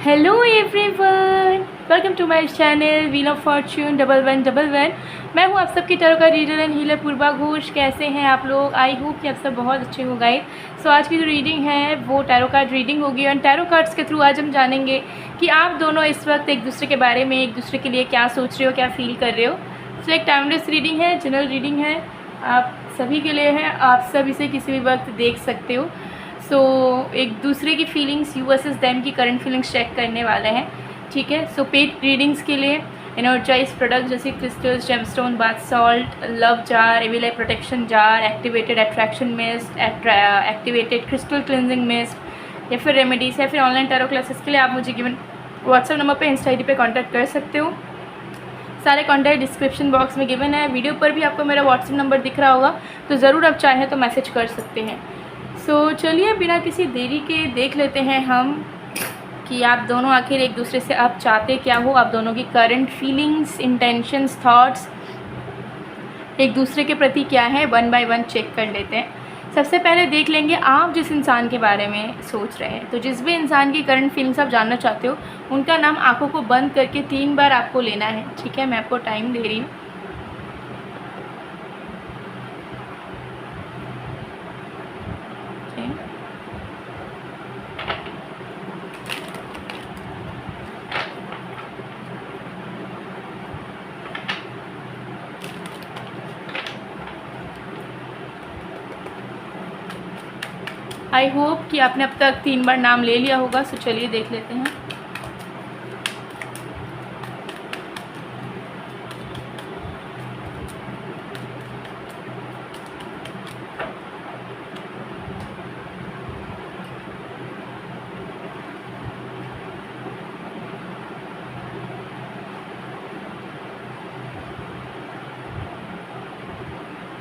Hello everyone, welcome to my channel wheel of fortune 1111। मैं हूँ आप सबकी टैरो का reader and healer Purva Ghosh. कैसे हैं आप लोग? आई होप कि आप सब बहुत अच्छे हो गए। सो आज की जो रीडिंग है वो टैरो कार्ड रीडिंग होगी और टैरो कार्ड्स के थ्रू आज हम जानेंगे कि आप दोनों इस वक्त एक दूसरे के बारे में, एक दूसरे के लिए क्या सोच रहे हो, क्या फील कर रहे हो। सो एक टाइमलेस रीडिंग है, जनरल रीडिंग है, आप सभी के लिए है। आप सब इसे किसी भी वक्त देख सकते हो। सो एक दूसरे की फीलिंग्स, यू वर्सेस देम की करंट फीलिंग्स चेक करने वाले हैं, ठीक है। सो पेड रीडिंग्स के लिए एनर्जाइज प्रोडक्ट जैसे crystals, gemstone, bath salt, love jar, evil eye protection jar, activated attraction mist, activated crystal cleansing mist या फिर रेमेडीज या फिर ऑनलाइन टैरो क्लासेस के लिए आप मुझे गिवन व्हाट्सएप नंबर पे, इंस्टा आई डी पे कॉन्टैक्ट कर सकते हो। सारे कॉन्टैक्ट डिस्क्रिप्शन बॉक्स में गिवन है। वीडियो पर भी आपको मेरा व्हाट्सएप नंबर दिख रहा होगा, तो ज़रूर आप चाहें तो मैसेज कर सकते हैं। सो चलिए बिना किसी देरी के देख लेते हैं हम कि आप दोनों आखिर एक दूसरे से आप चाहते क्या हो। आप दोनों की करंट फीलिंग्स, इंटेंशंस, थॉट्स एक दूसरे के प्रति क्या है, वन बाय वन चेक कर लेते हैं। सबसे पहले देख लेंगे आप जिस इंसान के बारे में सोच रहे हैं। तो जिस भी इंसान की करंट फीलिंग्स आप जानना चाहते हो, उनका नाम आंखों को बंद करके 3 बार आपको लेना है, ठीक है। मैं आपको टाइम दे रही हूँ। आई होप कि आपने अब तक 3 बार नाम ले लिया होगा। सो चलिए देख लेते हैं।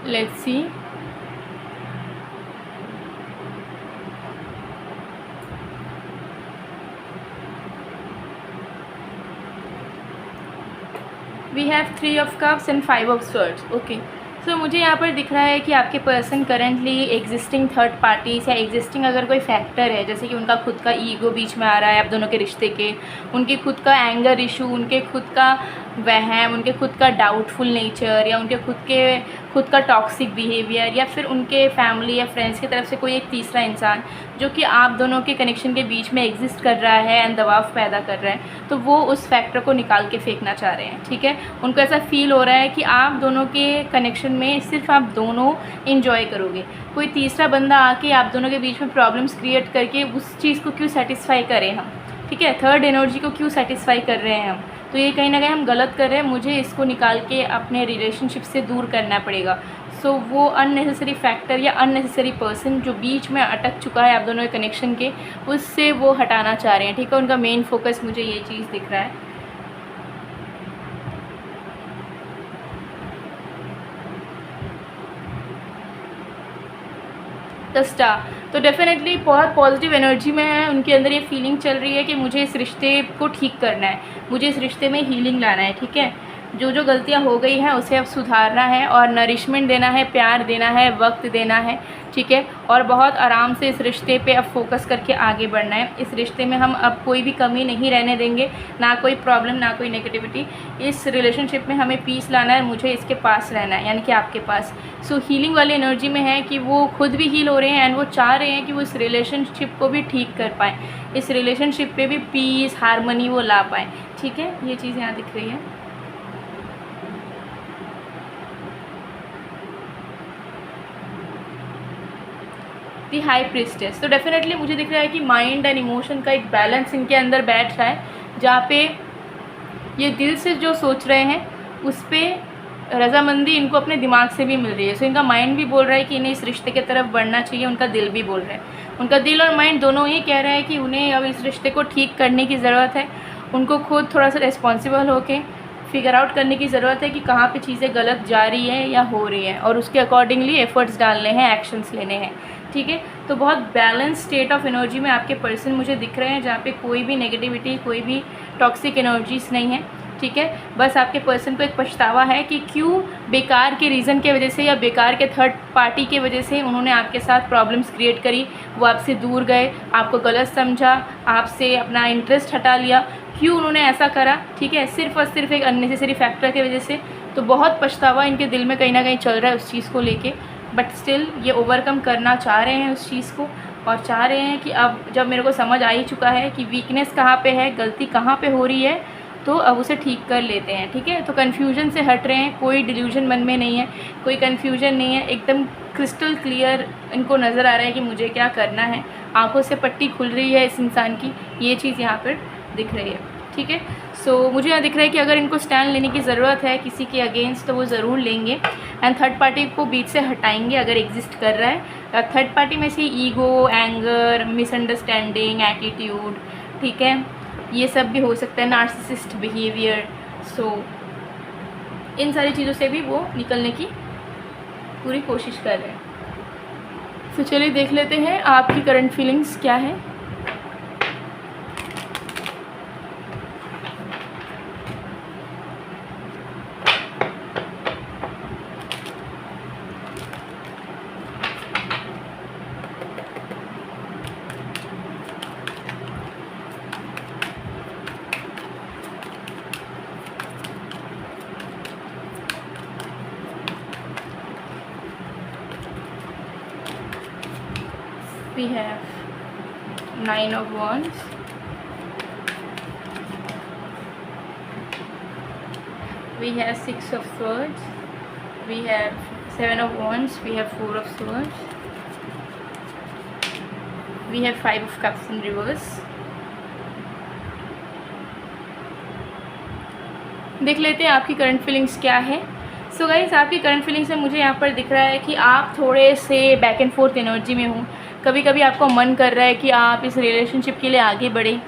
Let's see. We have 3 of cups and 5 of swords. Okay, so मुझे यहाँ पर दिख रहा है कि आपके person currently existing third parties या एग्जिस्टिंग अगर कोई फैक्टर है, जैसे कि उनका खुद का ईगो बीच में आ रहा है आप दोनों के रिश्ते के, उनके खुद का एंगर इशू, उनके खुद का वहम, उनके खुद का डाउटफुल नेचर या उनके खुद का टॉक्सिक बिहेवियर, या फिर उनके फैमिली या फ्रेंड्स की तरफ से कोई एक तीसरा इंसान जो कि आप दोनों के कनेक्शन के बीच में एग्जिस्ट कर रहा है एंड दबाव पैदा कर रहा है, तो वो उस फैक्टर को निकाल के फेंकना चाह रहे हैं, ठीक है। उनको ऐसा फील हो रहा है कि आप दोनों के कनेक्शन में सिर्फ आप दोनों इंजॉय करोगे, कोई तीसरा बंदा आके आप दोनों के बीच में प्रॉब्लम्स क्रिएट करके उस चीज़ को क्यों सेटिस्फाई करें हम, ठीक है। थर्ड एनर्जी को क्यों सेटिस्फाई कर रहे हैं हम, तो ये कहीं ना कहीं हम गलत कर रहे हैं। मुझे इसको निकाल के अपने रिलेशनशिप से दूर करना पड़ेगा। सो वो अननेसेसरी फैक्टर या अननेसेसरी पर्सन जो बीच में अटक चुका है आप दोनों के कनेक्शन के, उससे वो हटाना चाह रहे हैं, ठीक है। उनका मेन फोकस मुझे ये चीज़ दिख रहा है। द स्टार, तो डेफिनेटली बहुत पॉजिटिव एनर्जी में है। उनके अंदर ये फीलिंग चल रही है कि मुझे इस रिश्ते को ठीक करना है, मुझे इस रिश्ते में हीलिंग लाना है, ठीक है। जो जो गलतियां हो गई हैं उसे अब सुधारना है और नरिशमेंट देना है, प्यार देना है, वक्त देना है, ठीक है। और बहुत आराम से इस रिश्ते पे अब फोकस करके आगे बढ़ना है। इस रिश्ते में हम अब कोई भी कमी नहीं रहने देंगे, ना कोई प्रॉब्लम, ना कोई नेगेटिविटी। इस रिलेशनशिप में हमें पीस लाना है, मुझे इसके पास रहना है, यानी कि आपके पास। सो हीलिंग वाली एनर्जी में है कि वो खुद भी हील हो रहे हैं एंड वो चाह रहे हैं कि वो इस रिलेशनशिप को भी ठीक कर पाएँ, इस रिलेशनशिप पे भी पीस, हारमोनी वो ला पाएँ, ठीक है। ये चीज़ यहाँ दिख रही है। दी हाई प्रिस्टेस, तो डेफिनेटली मुझे दिख रहा है कि माइंड एंड इमोशन का एक बैलेंस इनके अंदर बैठ रहा है, जहाँ पे ये दिल से जो सोच रहे हैं उस पर रजामंदी इनको अपने दिमाग से भी मिल रही है। सो इनका माइंड भी बोल रहा है कि इन्हें इस रिश्ते की तरफ बढ़ना चाहिए, उनका दिल भी बोल रहा है, उनका दिल और माइंड दोनों ही कह रहा है कि उन्हें अब इस रिश्ते को ठीक करने की ज़रूरत है। उनको खुद थोड़ा सा रिस्पॉन्सिबल होके फिगर आउट करने की ज़रूरत है कि कहाँ पे चीज़ें गलत जा रही है या हो रही है, और उसके अकॉर्डिंगली एफर्ट्स डालने हैं, एक्शंस लेने हैं, ठीक है। तो बहुत बैलेंस स्टेट ऑफ एनर्जी में आपके पर्सन मुझे दिख रहे हैं, जहाँ पे कोई भी नेगेटिविटी, कोई भी टॉक्सिक एनर्जीज नहीं है, ठीक है। बस आपके पर्सन को एक पछतावा है कि क्यों बेकार के रीज़न के वजह से या बेकार के थर्ड पार्टी की वजह से उन्होंने आपके साथ प्रॉब्लम्स क्रिएट करी, वो आपसे दूर गए, आपको गलत समझा, आपसे अपना इंटरेस्ट हटा लिया, क्यों उन्होंने ऐसा करा, ठीक है, सिर्फ़ और सिर्फ एक अननेसेसरी फैक्टर की वजह से। तो बहुत पछतावा इनके दिल में कहीं ना कहीं चल रहा है उस चीज़ को लेके, बट स्टिल ये ओवरकम करना चाह रहे हैं उस चीज़ को, और चाह रहे हैं कि अब जब मेरे को समझ आ ही चुका है कि वीकनेस कहाँ पे है, गलती कहाँ पे हो रही है, तो अब उसे ठीक कर लेते हैं, ठीक है। तो कन्फ्यूजन से हट रहे हैं, कोई डिल्यूजन मन में नहीं है, कोई कन्फ्यूजन नहीं है, एकदम क्रिस्टल क्लियर इनको नज़र आ रहा है कि मुझे क्या करना है, आंखों से पट्टी खुल रही है इस इंसान की, ये चीज़ यहाँ पर दिख रही है, ठीक है। सो मुझे यहाँ दिख रहा है कि अगर इनको स्टैंड लेने की ज़रूरत है किसी के अगेंस्ट तो वो ज़रूर लेंगे, एंड थर्ड पार्टी को बीच से हटाएंगे अगर एग्जिस्ट कर रहा है। थर्ड पार्टी में से ईगो, एंगर, मिसअंडरस्टैंडिंग, एटीट्यूड, ठीक है, ये सब भी हो सकता है, नार्सिसिस्ट बिहेवियर। सो इन सारी चीज़ों से भी वो निकलने की पूरी कोशिश कर रहे हैं। तो चलिए देख लेते हैं आपकी करंट फीलिंग्स क्या है। We have 9 of Wands, we have 6 of Swords, we have 7 of Wands, we have 4 of Swords, we have 5 of Cups in reverse। देख लेते हैं आपकी करंट फीलिंग्स क्या है। सो गाइस, आपकी करंट फीलिंग्स में मुझे यहाँ पर दिख रहा है कि आप थोड़े से बैक एंड फोर्थ एनर्जी में हो। कभी कभी आपको मन कर रहा है कि आप इस रिलेशनशिप के लिए आगे बढ़ें,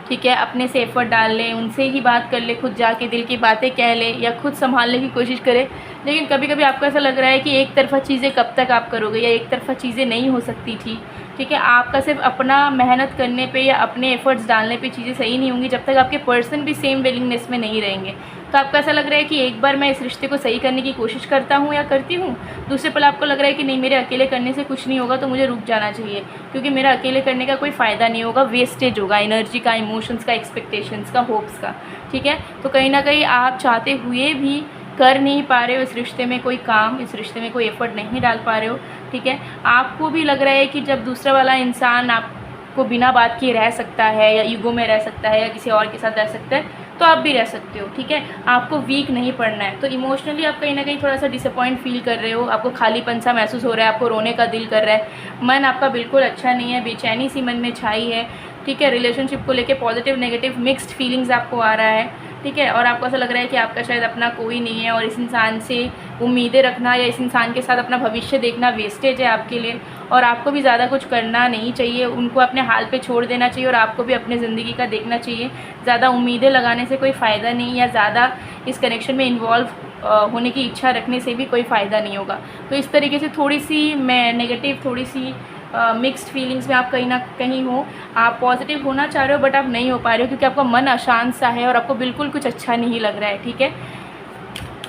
ठीक है, अपने से एफर्ट डाल लें, उनसे ही बात कर ले, खुद जाके दिल की बातें कह लें या खुद संभालने की कोशिश करें। लेकिन कभी कभी आपको ऐसा लग रहा है कि एक तरफा चीज़ें कब तक आप करोगे, या एक तरफा चीज़ें नहीं हो सकती थी, ठीक है। आपका सिर्फ अपना मेहनत करने पे या अपने एफर्ट्स डालने पे चीज़ें सही नहीं होंगी जब तक आपके पर्सन भी सेम विलिंगनेस में नहीं रहेंगे। तो आपको ऐसा लग रहा है कि एक बार मैं इस रिश्ते को सही करने की कोशिश करता हूँ या करती हूँ, दूसरे पल आपको लग रहा है कि नहीं, मेरे अकेले करने से कुछ नहीं होगा, तो मुझे रुक जाना चाहिए, क्योंकि मेरा अकेले करने का कोई फ़ायदा नहीं होगा, वेस्टेज होगा एनर्जी का, इमोशंस का, एक्सपेक्टेशंस का, होप्स का, ठीक है। तो कहीं ना कहीं आप चाहते हुए भी कर नहीं पा रहे हो इस रिश्ते में कोई काम, इस रिश्ते में कोई एफर्ट नहीं डाल पा रहे हो, ठीक है। आपको भी लग रहा है कि जब दूसरा वाला इंसान आपको बिना बात किए रह सकता है, या ईगो में रह सकता है, या किसी और के साथ रह सकता है, तो आप भी रह सकते हो, ठीक है। आपको वीक नहीं पड़ना है। तो इमोशनली आप कहीं ना कहीं थोड़ा सा डिसअपॉइंट फील कर रहे हो, आपको खालीपन सा महसूस हो रहा है, आपको रोने का दिल कर रहा है, मन आपका बिल्कुल अच्छा नहीं है, बेचैनी सी मन में छाई है, ठीक है। रिलेशनशिप को लेके पॉजिटिव नेगेटिव मिक्स्ड फीलिंग्स आपको आ रहा है, ठीक है। और आपको ऐसा लग रहा है कि आपका शायद अपना कोई नहीं है, और इस इंसान से उम्मीदें रखना या इस इंसान के साथ अपना भविष्य देखना वेस्टेज है आपके लिए, और आपको भी ज़्यादा कुछ करना नहीं चाहिए, उनको अपने हाल पे छोड़ देना चाहिए, और आपको भी अपनी ज़िंदगी का देखना चाहिए। ज़्यादा उम्मीदें लगाने से कोई फ़ायदा नहीं, या ज़्यादा इस कनेक्शन में इन्वॉल्व होने की इच्छा रखने से भी कोई फ़ायदा नहीं होगा। तो इस तरीके से थोड़ी सी मैं नेगेटिव, थोड़ी सी मिक्स्ड फीलिंग्स में आप कहीं ना कहीं हो। आप पॉजिटिव होना चाह रहे हो बट आप नहीं हो पा रहे हो, क्योंकि आपका मन अशांत सा है और आपको बिल्कुल कुछ अच्छा नहीं लग रहा है, ठीक है।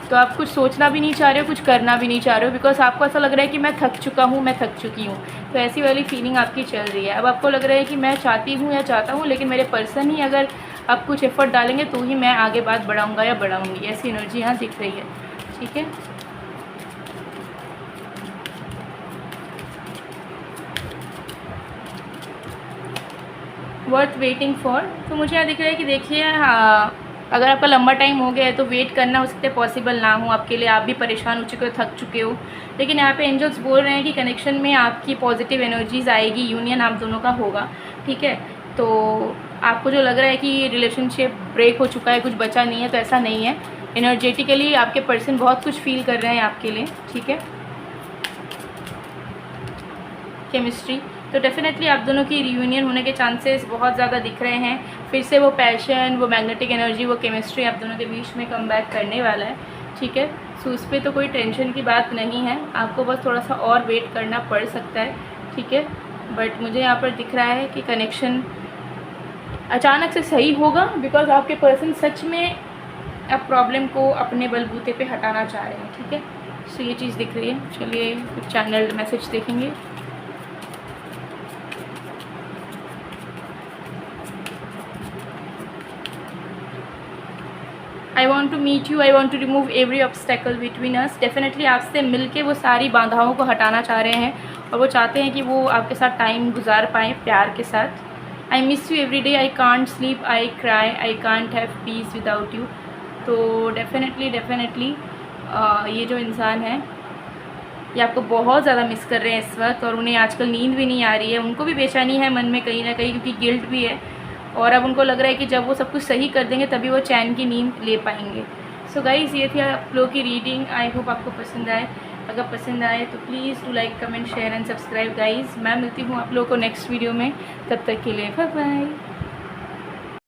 तो आप कुछ सोचना भी नहीं चाह रहे हो, कुछ करना भी नहीं चाह रहे हो, बिकॉज आपको ऐसा लग रहा है कि मैं थक चुका हूँ, मैं थक चुकी हूँ। तो ऐसी वाली फीलिंग आपकी चल रही है। अब आपको लग रहा है कि मैं चाहती हूँ या चाहता हूँ, लेकिन मेरे पर्सन ही अगर आप कुछ एफर्ट डालेंगे तो ही मैं आगे बात बढ़ाऊँगा या बढ़ाऊँगी, ऐसी एनर्जी यहाँ दिख रही है, ठीक है। वर्थ वेटिंग फॉर, तो मुझे यहाँ दिख रहा है कि देखिए, हाँ, अगर आपका लंबा टाइम हो गया है तो वेट करना हो सकता है पॉसिबल ना हो आपके लिए, आप भी परेशान हो चुके हो, थक चुके हो। लेकिन यहाँ पे एंजल्स बोल रहे हैं कि कनेक्शन में आपकी पॉजिटिव एनर्जीज़ आएगी, यूनियन आप दोनों का होगा, ठीक है। तो आपको जो लग रहा है कि रिलेशनशिप ब्रेक हो चुका है, कुछ बचा नहीं है, तो ऐसा नहीं है। एनर्जेटिकली आपके पर्सन बहुत कुछ फील कर रहे हैं आपके लिए, ठीक है। केमिस्ट्री, तो डेफिनेटली आप दोनों की रियूनियन होने के चांसेस बहुत ज़्यादा दिख रहे हैं। फिर से वो पैशन, वो मैग्नेटिक एनर्जी, वो केमिस्ट्री आप दोनों के बीच में कम बैक करने वाला है, ठीक है। सो उस पर तो कोई टेंशन की बात नहीं है, आपको बस थोड़ा सा और वेट करना पड़ सकता है, ठीक है। बट मुझे यहाँ पर दिख रहा है कि कनेक्शन अचानक से सही होगा, बिकॉज आपके पर्सन सच में अब प्रॉब्लम को अपने बलबूते पे हटाना चाह रहे हैं, ठीक है। सो ये चीज़ दिख रही है। चलिए चैनल मैसेज देखेंगे। I want to meet you, I want to remove every obstacle between us. Definitely आपसे मिल के वो सारी बाधाओं को हटाना चाह रहे हैं और वो चाहते हैं कि वो आपके साथ टाइम गुजार पाएँ प्यार के साथ। I miss you every day, I can't sleep, I cry, I can't have piece without you. तो डेफिनेटली ये जो इंसान है ये आपको बहुत ज़्यादा मिस कर रहे हैं इस वक्त, और उन्हें आजकल नींद भी नहीं आ रही है। उनको भी बेचैनी है मन में कहीं ना कहीं, क्योंकि गिल्ट भी है, और अब उनको लग रहा है कि जब वो सब कुछ सही कर देंगे तभी वो चैन की नींद ले पाएंगे। सो गाइस, ये थी आप लोगों की रीडिंग। आई होप आपको पसंद आए। अगर पसंद आए तो please do like, comment, share and subscribe guys. मैं मिलती हूँ आप लोगों को नेक्स्ट वीडियो में। तब तक के लिए बाय बाय।